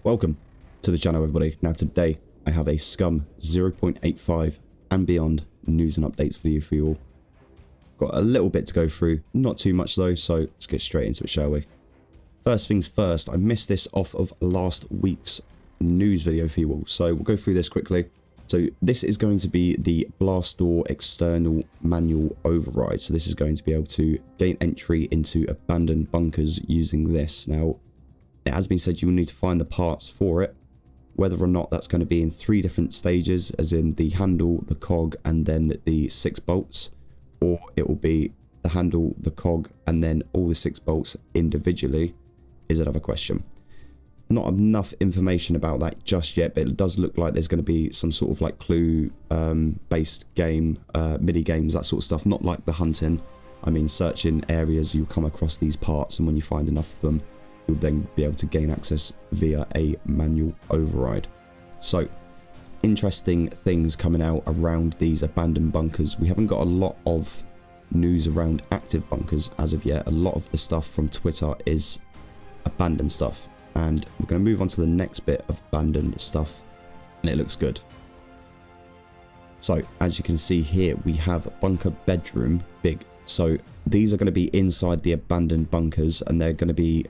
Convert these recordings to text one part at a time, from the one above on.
Welcome to the channel, everybody. Now today I have a Scum 0.85 and beyond news and updates for you all. Got a little bit to go through, not too much though, so let's get straight into it, shall we? First things first, I missed this off of last week's news video for you all, so we'll go through this quickly. So this is going to be the blast door external manual override. So this is going to be able to gain entry into abandoned bunkers using this. Now, it has been said you will need to find the parts for it. Whether or not that's going to be in 3 different stages, as in the handle, the cog, and then the 6 bolts. Or it will be the handle, the cog, and then all the 6 bolts individually, is another question. Not enough information about that just yet, but it does look like there's going to be some sort of like clue based game, mini games, that sort of stuff. Not like the hunting. I mean, searching areas, you'll come across these parts, and when you find enough of them, you'll then be able to gain access via a manual override. So, interesting things coming out around these abandoned bunkers. We haven't got a lot of news around active bunkers as of yet. A lot of the stuff from Twitter is abandoned stuff. And we're going to move on to the next bit of abandoned stuff, and it looks good. So as you can see here, we have bunker bedroom big. So these are going to be inside the abandoned bunkers, and they're going to be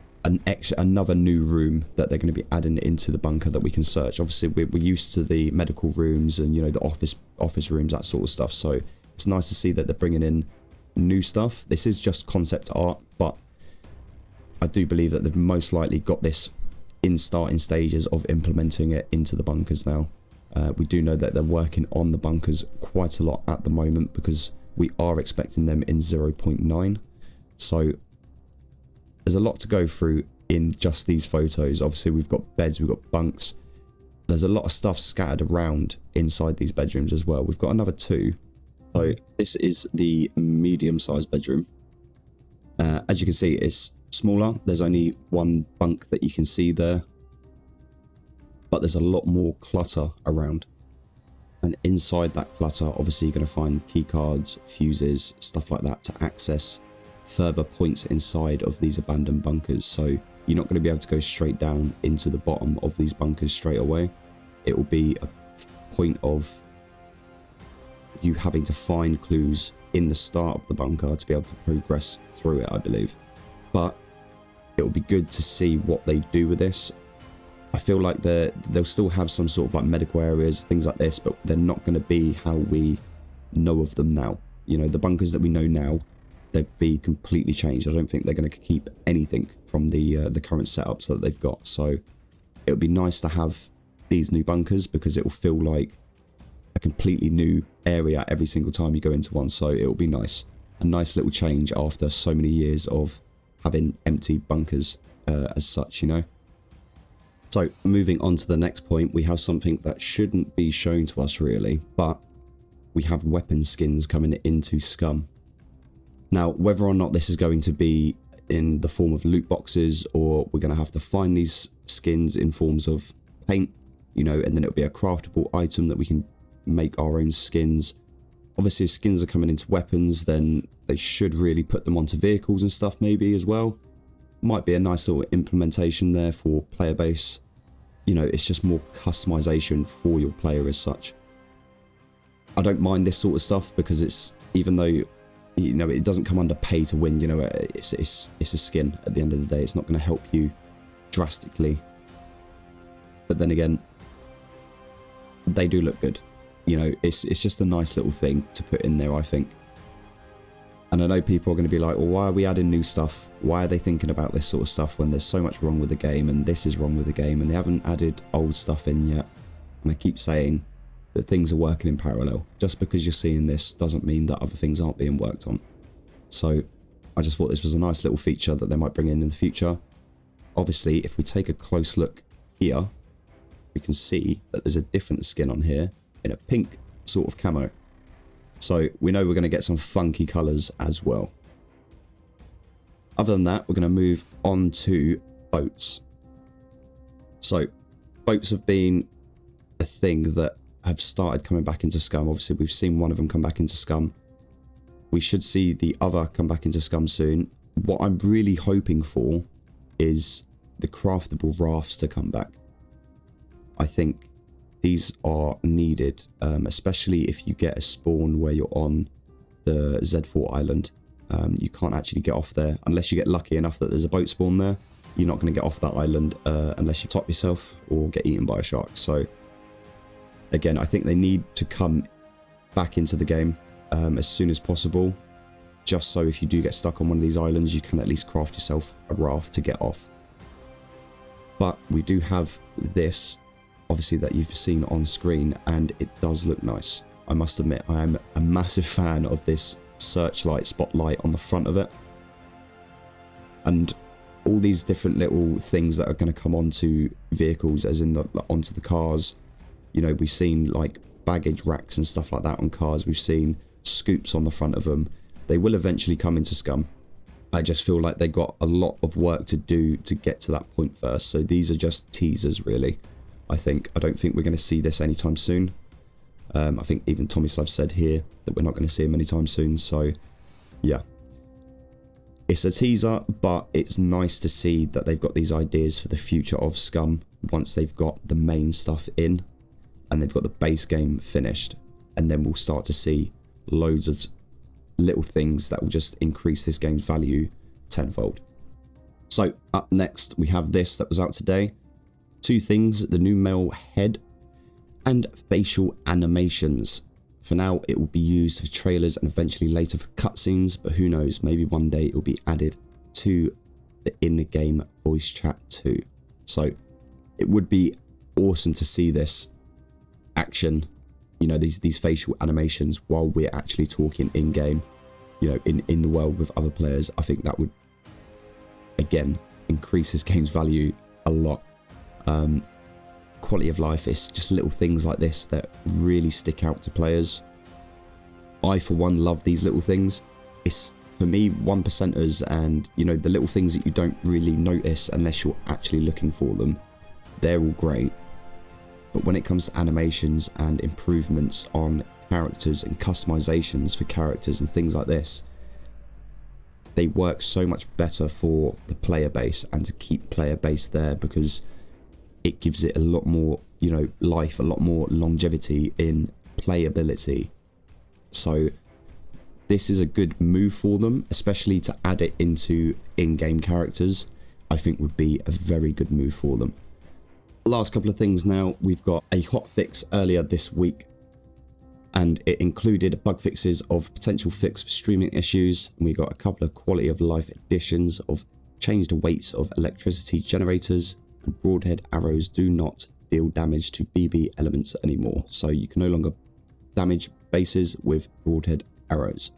another new room that they're going to be adding into the bunker that we can search. Obviously we're used to the medical rooms and, you know, the office rooms, that sort of stuff. So it's nice to see that they're bringing in new stuff. This is just concept art, but I do believe that they've most likely got this in starting stages of implementing it into the bunkers now. We do know that they're working on the bunkers quite a lot at the moment, because we are expecting them in 0.9. So there's a lot to go through in just these photos. Obviously we've got beds, we've got bunks. There's a lot of stuff scattered around inside these bedrooms as well. We've got another 2. So this is the medium-sized bedroom. As you can see, it's smaller. There's only 1 bunk that you can see there, but there's a lot more clutter around, and inside that clutter obviously you're going to find key cards, fuses, stuff like that to access further points inside of these abandoned bunkers. So you're not going to be able to go straight down into the bottom of these bunkers straight away. It will be a point of you having to find clues in the start of the bunker to be able to progress through it, I believe. But it will be good to see what they do with this. I feel like they'll still have some sort of like medical areas, things like this, but they're not going to be how we know of them now. You know, the bunkers that we know now, they'll be completely changed. I don't think they're going to keep anything from the current setups that they've got. So it would be nice to have these new bunkers, because it will feel like a completely new area every single time you go into one. So it will be nice. A nice little change after so many years of having empty bunkers as such, you know. So moving on to the next point, we have something that shouldn't be shown to us really, but we have weapon skins coming into Scum. Now, whether or not this is going to be in the form of loot boxes, or we're going to have to find these skins in forms of paint, you know, and then it'll be a craftable item that we can make our own skins. Obviously, if skins are coming into weapons, then they should really put them onto vehicles and stuff maybe as well. Might be a nice little implementation there for player base. You know, it's just more customization for your player as such. I don't mind this sort of stuff, because it's, even though, you know, it doesn't come under pay to win, you know, it's a skin at the end of the day. It's not going to help you drastically. But then again, they do look good. You know, it's just a nice little thing to put in there, I think. And I know people are going to be like, well, why are we adding new stuff? Why are they thinking about this sort of stuff when there's so much wrong with the game, and this is wrong with the game, and they haven't added old stuff in yet? And I keep saying that things are working in parallel. Just because you're seeing this doesn't mean that other things aren't being worked on. So I just thought this was a nice little feature that they might bring in the future. Obviously, if we take a close look here, we can see that there's a different skin on here in a pink sort of camo. So we know we're going to get some funky colours as well. Other than that, we're going to move on to boats. So boats have been a thing that have started coming back into Scum. Obviously, we've seen one of them come back into Scum. We should see the other come back into Scum soon. What I'm really hoping for is the craftable rafts to come back. I think these are needed, especially if you get a spawn where you're on the Z4 island. You can't actually get off there unless you get lucky enough that there's a boat spawn there. You're not going to get off that island unless you top yourself or get eaten by a shark. So again, I think they need to come back into the game as soon as possible, just so if you do get stuck on one of these islands, you can at least craft yourself a raft to get off. But we do have this, obviously, that you've seen on screen, and it does look nice. I must admit, I am a massive fan of this searchlight spotlight on the front of it, and all these different little things that are going to come onto vehicles, as in onto the cars. You know, we've seen like baggage racks and stuff like that on cars. We've seen scoops on the front of them. They will eventually come into Scum. I just feel like they got a lot of work to do to get to that point first. So these are just teasers, really. I don't think we're going to see this anytime soon. I think even Tomislav said here that we're not going to see him anytime soon. So yeah, it's a teaser, but it's nice to see that they've got these ideas for the future of Scum once they've got the main stuff in and they've got the base game finished. And then we'll start to see loads of little things that will just increase this game's value tenfold. So up next, we have this that was out today. Two things: the new male head and facial animations. For now, it will be used for trailers and eventually later for cutscenes, but who knows, maybe one day it will be added to the in-game voice chat too. So it would be awesome to see this action, you know, these facial animations while we're actually talking in-game, you know, in the world with other players. I think that would, again, increase this game's value a lot. Quality of life, it's just little things like this that really stick out to players. I, for one, love these little things. It's, for me, 1%ers, and, you know, the little things that you don't really notice unless you're actually looking for them. They're all great. But when it comes to animations and improvements on characters and customizations for characters and things like this, they work so much better for the player base and to keep player base there, because it gives it a lot more, you know, life, a lot more longevity in playability. So this is a good move for them, especially to add it into in-game characters. I think would be a very good move for them. Last couple of things now. We've got a hotfix earlier this week, and it included bug fixes of potential fix for streaming issues. And we got a couple of quality of life additions of changed weights of electricity generators, and broadhead arrows do not deal damage to BB elements anymore. So you can no longer damage bases with broadhead arrows.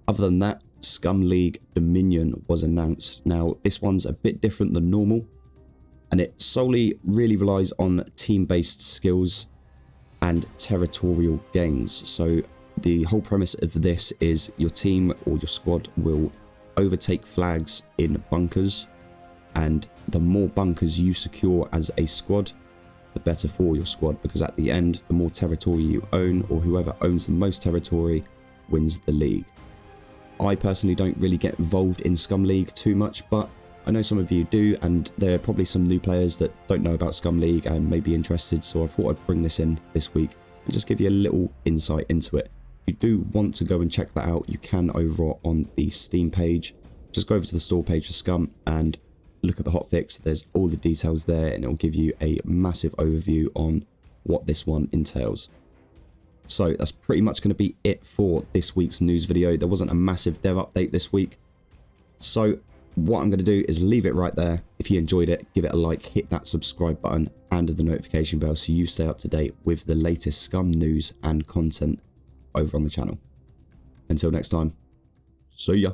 Other than that, Scum League Dominion was announced. Now this one's a bit different than normal, and it solely really relies on team-based skills and territorial gains. So the whole premise of this is your team or your squad will overtake flags in bunkers, and the more bunkers you secure as a squad, the better for your squad, because at the end, the more territory you own, or whoever owns the most territory, wins the league. I personally don't really get involved in Scum League too much, but I know some of you do, and there are probably some new players that don't know about Scum League and may be interested, so I thought I'd bring this in this week and just give you a little insight into it. If you do want to go and check that out, you can over on the Steam page. Just go over to the store page for Scum and look at the hotfix. There's all the details there, and it'll give you a massive overview on what this one entails. So that's pretty much going to be it for this week's news video. There wasn't a massive dev update this week, so what I'm going to do is leave it right there. If you enjoyed it, give it a like, hit that subscribe button and the notification bell so you stay up to date with the latest Scum news and content over on the channel. Until next time, see ya.